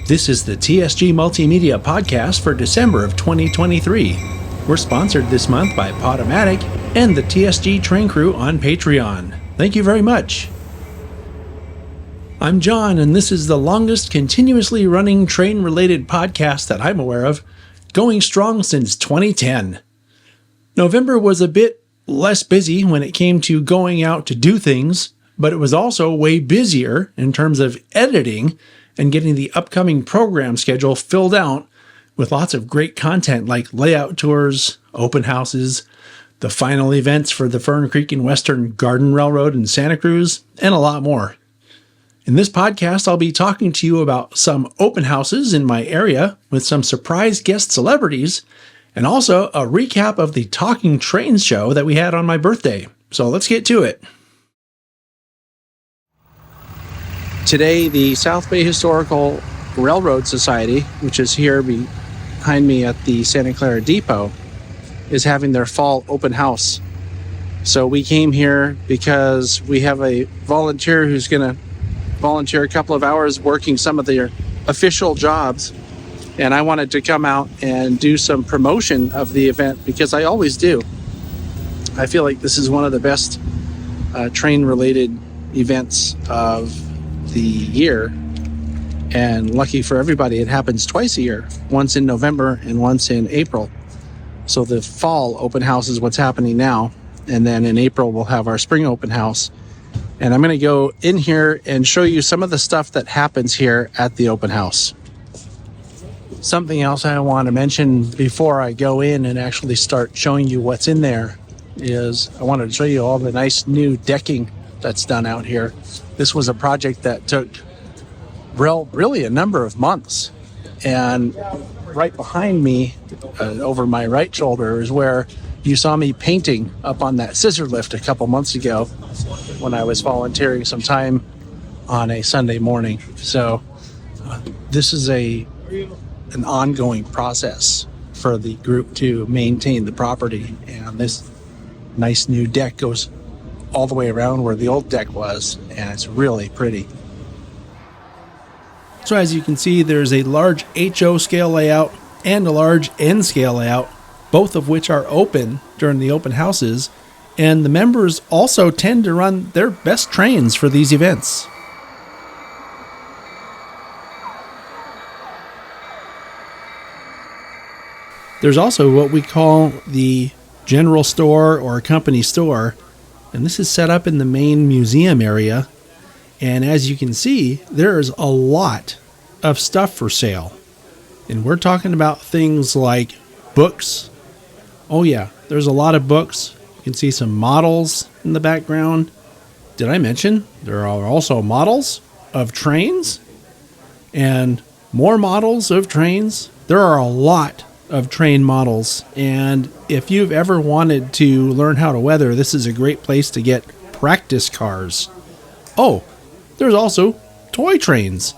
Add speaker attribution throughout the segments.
Speaker 1: This is the TSG Multimedia Podcast for December of 2023. We're sponsored this month by Podomatic and the TSG Train Crew on Patreon. Thank you very much. I'm John, and this is the longest continuously running train-related podcast that I'm aware of, going strong since 2010. November was a bit less busy when it came to going out to do things, but it was also way busier in terms of editing and getting the upcoming program schedule filled out with lots of great content like layout tours, open houses, the final events for the Fern Creek and Western Garden Railroad in Santa Cruz, and a lot more. In this podcast, I'll be talking to you about some open houses in my area with some surprise guest celebrities, and also a recap of the Talking Trains show that we had on my birthday. So let's get to it. Today, the South Bay Historical Railroad Society, which is here behind me at the Santa Clara Depot, is having their fall open house. So we came here because we have a volunteer who's going to volunteer a couple of hours working some of their official jobs. And I wanted to come out and do some promotion of the event because I always do. I feel like this is one of the best train-related events of the year, and lucky for everybody, it happens twice a year, once in November and once in April. So the fall open house is what's happening now, and then in April we'll have our spring open house. And I'm going to go in here and show you some of the stuff that happens here at the open house. Something else I want to mention before I go in and actually start showing you what's in there is I wanted to show you all the nice new decking that's done out here. This was a project that took really a number of months. And right behind me, over my right shoulder, is where you saw me painting up on that scissor lift a couple months ago when I was volunteering some time on a Sunday morning. So this is an ongoing process for the group to maintain the property. And this nice new deck goes all the way around where the old deck was, and it's really pretty. So as you can see, there's a large HO scale layout and a large N scale layout, both of which are open during the open houses, and the members also tend to run their best trains for these events. There's also what we call the general store or company store, and this is set up in the main museum area. And as you can see, there's a lot of stuff for sale. And we're talking about things like books. Oh yeah, there's a lot of books. You can see some models in the background. Did I mention there are also models of trains and more models of trains? There are a lot of train models, and if you've ever wanted to learn how to weather, this is a great place to get practice cars. Oh, there's also toy trains,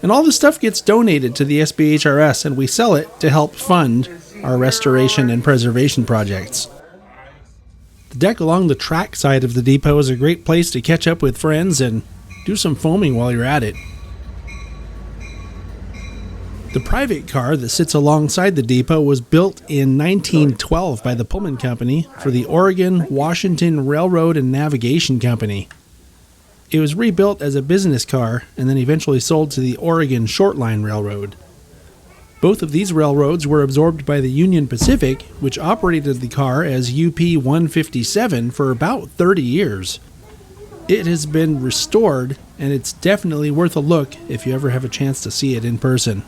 Speaker 1: and all this stuff gets donated to the SBHRS, and we sell it to help fund our restoration and preservation projects. The deck along the track side of the depot is a great place to catch up with friends and do some foaming while you're at it. The private car that sits alongside the depot was built in 1912 by the Pullman Company for the Oregon Washington Railroad and Navigation Company. It was rebuilt as a business car and then eventually sold to the Oregon Short Line Railroad. Both of these railroads were absorbed by the Union Pacific, which operated the car as UP 157 for about 30 years. It has been restored, and it's definitely worth a look if you ever have a chance to see it in person.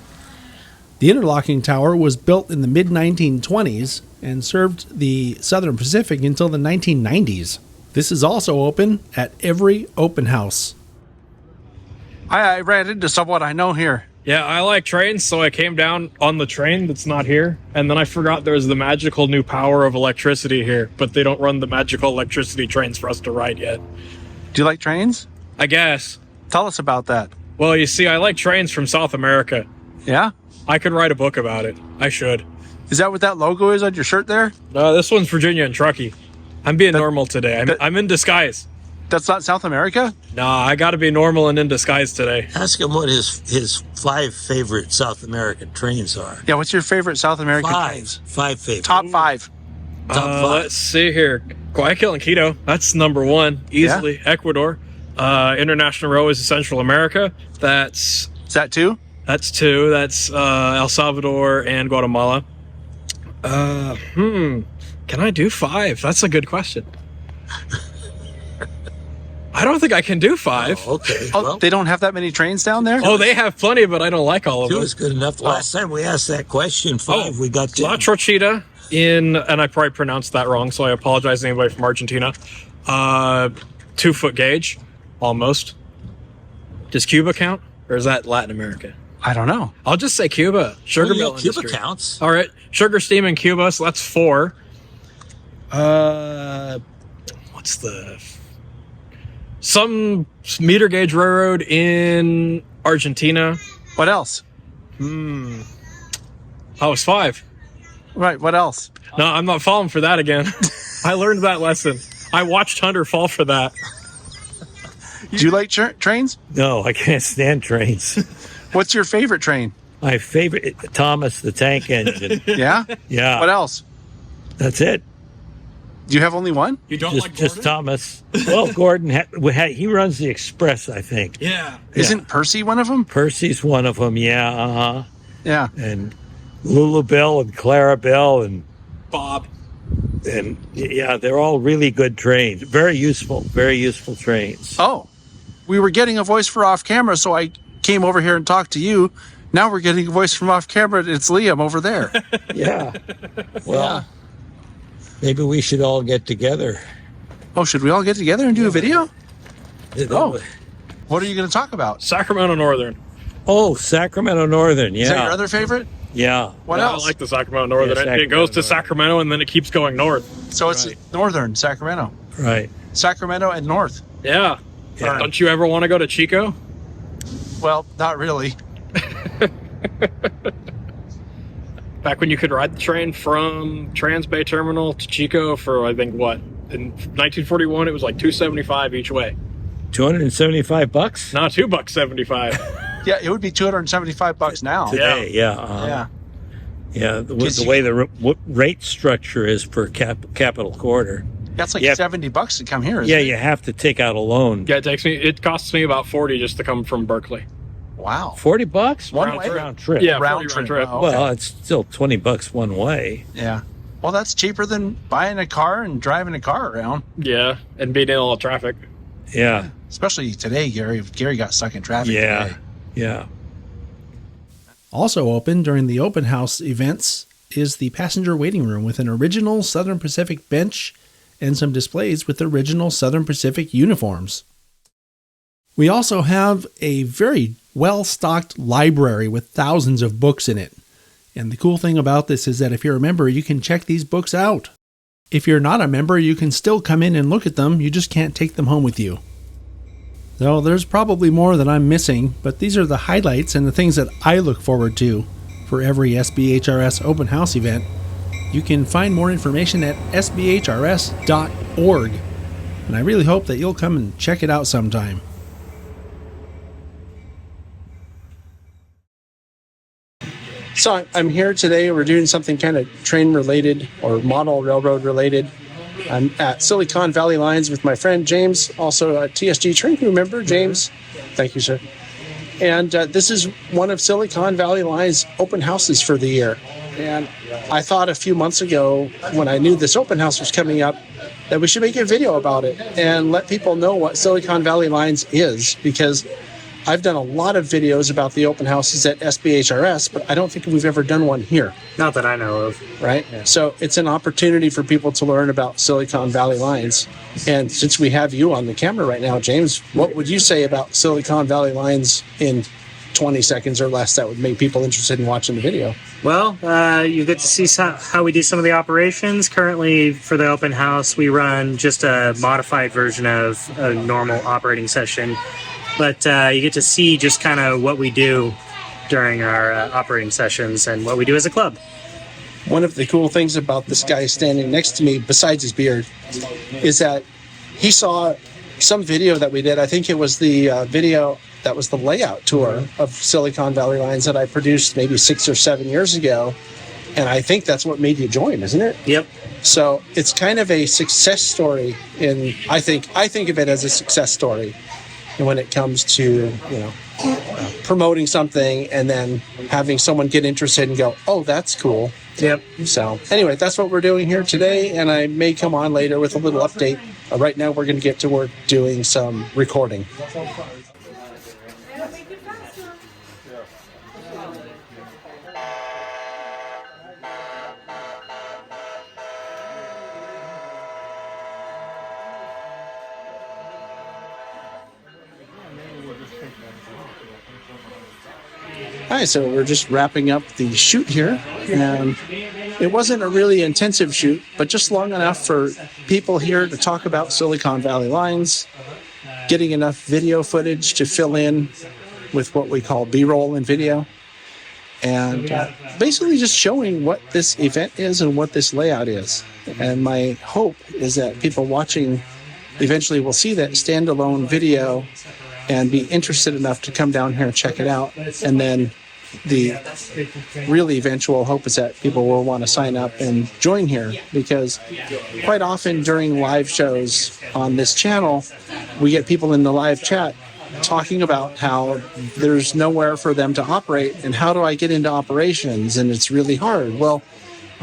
Speaker 1: The interlocking tower was built in the mid-1920s and served the Southern Pacific until the 1990s. This is also open at every open house. I ran into someone I know here.
Speaker 2: Yeah, I like trains, so I came down on the train that's not here, and then I forgot there's the magical new power of electricity here, but they don't run the magical electricity trains for us to ride yet.
Speaker 1: Do you like trains?
Speaker 2: I guess.
Speaker 1: Tell us about that.
Speaker 2: Well, you see, I like trains from South America.
Speaker 1: Yeah?
Speaker 2: I could write a book about it. I should.
Speaker 1: Is that what that logo is on your shirt there?
Speaker 2: No, this one's Virginia and Truckee. I'm being normal today. I'm in disguise.
Speaker 1: That's not South America?
Speaker 2: Nah, I got to be normal and in disguise today.
Speaker 3: Ask him what his 5 favorite South American trains are.
Speaker 1: Yeah, what's your favorite South American trains?
Speaker 3: 5 favorite.
Speaker 1: Top 5.
Speaker 3: Top 5.
Speaker 2: Let's see here. Guayaquil and Quito. That's number 1, easily. Yeah. Ecuador. International Railways of Central America.
Speaker 1: Is that 2?
Speaker 2: That's 2. That's El Salvador and Guatemala. Can I do 5? That's a good question. I don't think I can do 5.
Speaker 3: Oh, okay.
Speaker 1: Well, they don't have that many trains down there?
Speaker 2: Oh, they have plenty, but I don't like all of them.
Speaker 3: 2 is good enough. Last time we asked that question, 5, we got 10.
Speaker 2: La Trochita and I probably pronounced that wrong, so I apologize to anybody from Argentina. 2-foot gauge, almost. Does Cuba count, or is that Latin America?
Speaker 1: I don't know.
Speaker 2: I'll just say Cuba. Sugar mill
Speaker 3: Cuba
Speaker 2: industry.
Speaker 3: counts.
Speaker 2: All right, sugar steam in Cuba, so that's 4. What's some meter gauge railroad in Argentina?
Speaker 1: What else?
Speaker 2: Oh, it's 5.
Speaker 1: Right, what else?
Speaker 2: No, I'm not falling for that again. I learned that lesson. I watched Hunter fall for that.
Speaker 1: Do you like trains?
Speaker 4: No, I can't stand trains.
Speaker 1: What's your favorite train?
Speaker 4: My favorite, Thomas the Tank Engine.
Speaker 1: Yeah?
Speaker 4: Yeah.
Speaker 1: What else?
Speaker 4: That's it.
Speaker 1: Do you have only one?
Speaker 2: You don't
Speaker 4: Just,
Speaker 2: like Gordon?
Speaker 4: just Thomas. Well, Gordon, he runs the Express, I think.
Speaker 2: Yeah.
Speaker 1: Isn't Percy one of them?
Speaker 4: Percy's one of them, yeah. Uh-huh.
Speaker 1: Yeah.
Speaker 4: And Lulu Bill and Clara Bill and
Speaker 2: Bob.
Speaker 4: And yeah, they're all really good trains. Very useful trains.
Speaker 1: Oh, we were getting a voice for off camera, so I came over here and talked to you. Now we're getting a voice from off camera. It's Liam over there.
Speaker 4: Yeah. Well, maybe we should all get together.
Speaker 1: Oh, should we all get together and do a video?
Speaker 4: Oh.
Speaker 1: What are you going to talk about?
Speaker 2: Sacramento Northern.
Speaker 4: Oh, Sacramento Northern, yeah.
Speaker 1: Is that your other favorite?
Speaker 4: Yeah.
Speaker 1: What else?
Speaker 2: I like the Sacramento Northern.
Speaker 4: Yeah,
Speaker 2: It goes to Sacramento and then it keeps going north.
Speaker 1: So it's Northern Sacramento.
Speaker 4: Right.
Speaker 1: Sacramento and North.
Speaker 2: Yeah.
Speaker 4: Yeah.
Speaker 2: Don't you ever want to go to Chico?
Speaker 1: Well, not really.
Speaker 2: Back when you could ride the train from Trans Bay Terminal to Chico for, I think, what? In 1941, it was like $2.75 each way.
Speaker 4: $275?
Speaker 2: Now $2.75.
Speaker 1: Yeah, it would be $275 now.
Speaker 4: Today, yeah.
Speaker 1: Yeah.
Speaker 4: Yeah, the way the rate structure is per capital quarter.
Speaker 1: That's like
Speaker 4: Yeah.
Speaker 1: $70 to come here.
Speaker 4: Yeah, you have to take out a loan.
Speaker 2: Yeah, it costs me about $40 just to come from Berkeley.
Speaker 1: Wow.
Speaker 4: $40?
Speaker 1: One way?
Speaker 4: Round trip.
Speaker 2: Yeah,
Speaker 1: Round
Speaker 2: 40
Speaker 1: trip. Oh, okay.
Speaker 4: Well, it's still $20 one way.
Speaker 1: Yeah. Well, that's cheaper than buying a car and driving a car around.
Speaker 2: Yeah, and being in all the traffic.
Speaker 4: Yeah.
Speaker 1: Especially today, Gary. Gary got stuck in traffic
Speaker 4: Yeah.
Speaker 1: today.
Speaker 4: Yeah.
Speaker 5: Also open during the open house events is the passenger waiting room with an original Southern Pacific bench and some displays with original Southern Pacific uniforms. We also have a very well-stocked library with thousands of books in it. And the cool thing about this is that if you're a member, you can check these books out. If you're not a member, you can still come in and look at them, you just can't take them home with you. So there's probably more that I'm missing, but these are the highlights and the things that I look forward to for every SBHRS open house event. You can find more information at sbhrs.org, and I really hope that you'll come and check it out sometime.
Speaker 1: So I'm here today. We're doing something kind of train related or model railroad related. I'm at Silicon Valley Lines with my friend James, also a TSG train crew member. James, thank you, sir. And this is one of Silicon Valley Lines' open houses for the year. And I thought a few months ago, when I knew this open house was coming up, that we should make a video about it and let people know what Silicon Valley Lines is, because I've done a lot of videos about the open houses at SBHRS, but I don't think we've ever done one here.
Speaker 6: Not that I know of.
Speaker 1: Right? Yeah. So it's an opportunity for people to learn about Silicon Valley Lines. And since we have you on the camera right now, James, what would you say about Silicon Valley Lines in 20 seconds or less that would make people interested in watching the video?
Speaker 6: Well, you get to see how we do some of the operations. Currently, for the open house, we run just a modified version of a normal operating session. But you get to see just kind of what we do during our operating sessions and what we do as a club.
Speaker 1: One of the cool things about this guy standing next to me, besides his beard, is that he saw some video that we did. I think it was the video that was the layout tour of Silicon Valley Lines that I produced maybe 6 or 7 years ago. And I think that's what made you join, isn't it?
Speaker 6: Yep.
Speaker 1: So it's kind of a success story. I think of it as a success story when it comes to, promoting something and then having someone get interested and go, oh, that's cool.
Speaker 6: Yep.
Speaker 1: So anyway, that's what we're doing here today. And I may come on later with a little update. Right now, we're going to get to work doing some recording. Hi, so we're just wrapping up the shoot here, and it wasn't a really intensive shoot, but just long enough for people here to talk about Silicon Valley Lines, getting enough video footage to fill in with what we call B-roll in video, and basically just showing what this event is and what this layout is. And my hope is that people watching eventually will see that standalone video and be interested enough to come down here and check it out. And then the really eventual hope is that people will want to sign up and join here, because quite often during live shows on this channel, we get people in the live chat talking about how there's nowhere for them to operate and how do I get into operations, and it's really hard. Well,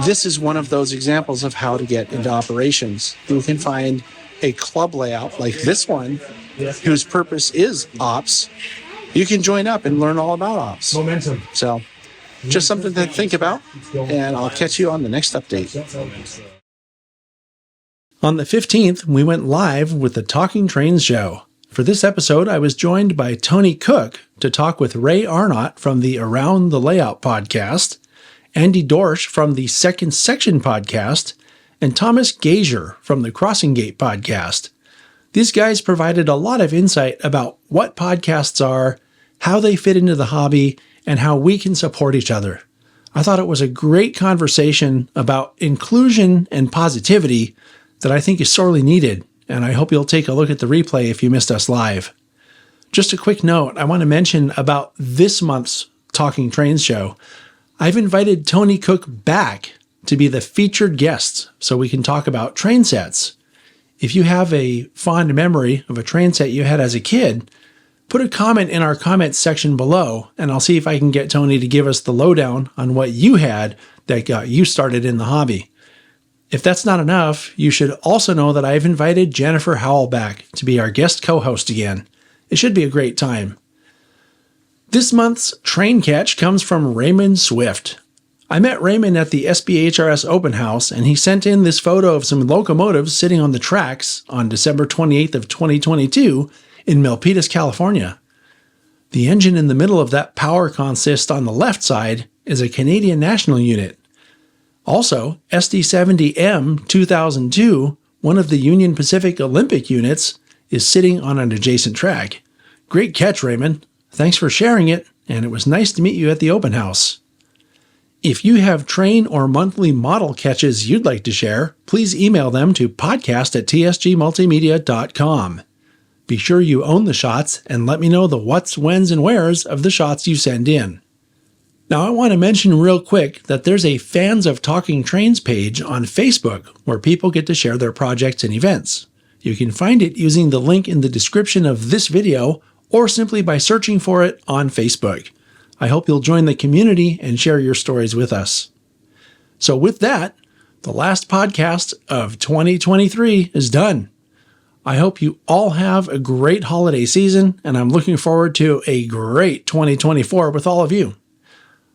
Speaker 1: this is one of those examples of how to get into operations. You can find a club layout like this one, whose purpose is ops. You can join up and learn all about ops.
Speaker 5: Momentum.
Speaker 1: So just something to think about, and I'll catch you on the next update.
Speaker 5: On the 15th, we went live with the Talking Trains show. For this episode, I was joined by Tony Cook to talk with Ray Arnott from the Around the Layout podcast, Andy Dorsch from the Second Section podcast, and Thomas Gazier from the Crossing Gate podcast. These guys provided a lot of insight about what podcasts are, how they fit into the hobby, and how we can support each other. I thought it was a great conversation about inclusion and positivity that I think is sorely needed, and I hope you'll take a look at the replay if you missed us live. Just a quick note, I want to mention about this month's Talking Trains show. I've invited Tony Cook back to be the featured guest so we can talk about train sets. If you have a fond memory of a train set you had as a kid, put a comment in our comments section below, and I'll see if I can get Tony to give us the lowdown on what you had that got you started in the hobby. If that's not enough, you should also know that I've invited Jennifer Howell back to be our guest co-host again. It should be a great time. This month's train catch comes from Raymond Swift. I met Raymond at the SBHRS open house, and he sent in this photo of some locomotives sitting on the tracks on December 28th of 2022 in Milpitas, California. The engine in the middle of that power consist on the left side is a Canadian National unit. Also, SD70M 2002, one of the Union Pacific Olympic units, is sitting on an adjacent track. Great catch, Raymond. Thanks for sharing it, and it was nice to meet you at the open house. If you have train or monthly model catches you'd like to share, please email them to podcast@tsgmultimedia.com. Be sure you own the shots and let me know the what's, whens, and wheres of the shots you send in. Now, I want to mention real quick that there's a Fans of Talking Trains page on Facebook where people get to share their projects and events. You can find it using the link in the description of this video or simply by searching for it on Facebook. I hope you'll join the community and share your stories with us. So with that, the last podcast of 2023 is done. I hope you all have a great holiday season, and I'm looking forward to a great 2024 with all of you.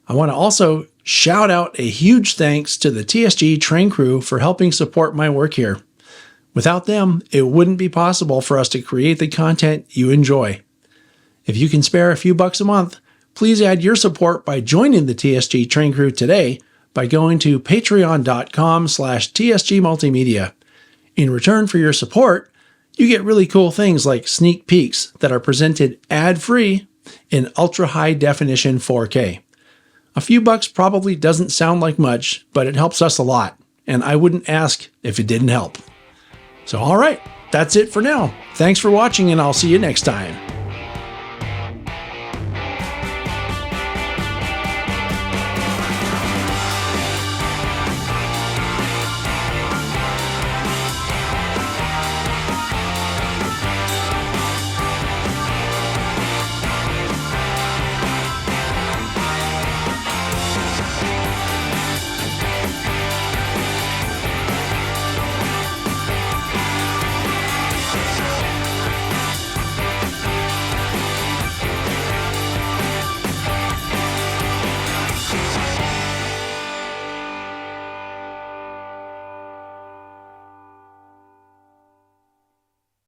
Speaker 5: I want to also shout out a huge thanks to the TSG train crew for helping support my work here. Without them, it wouldn't be possible for us to create the content you enjoy. If you can spare a few bucks a month, please add your support by joining the TSG train crew today by going to patreon.com/TSG Multimedia. In return for your support, you get really cool things like sneak peeks that are presented ad-free in ultra-high definition 4K. A few bucks probably doesn't sound like much, but it helps us a lot, and I wouldn't ask if it didn't help. So all right, that's it for now. Thanks for watching, and I'll see you next time.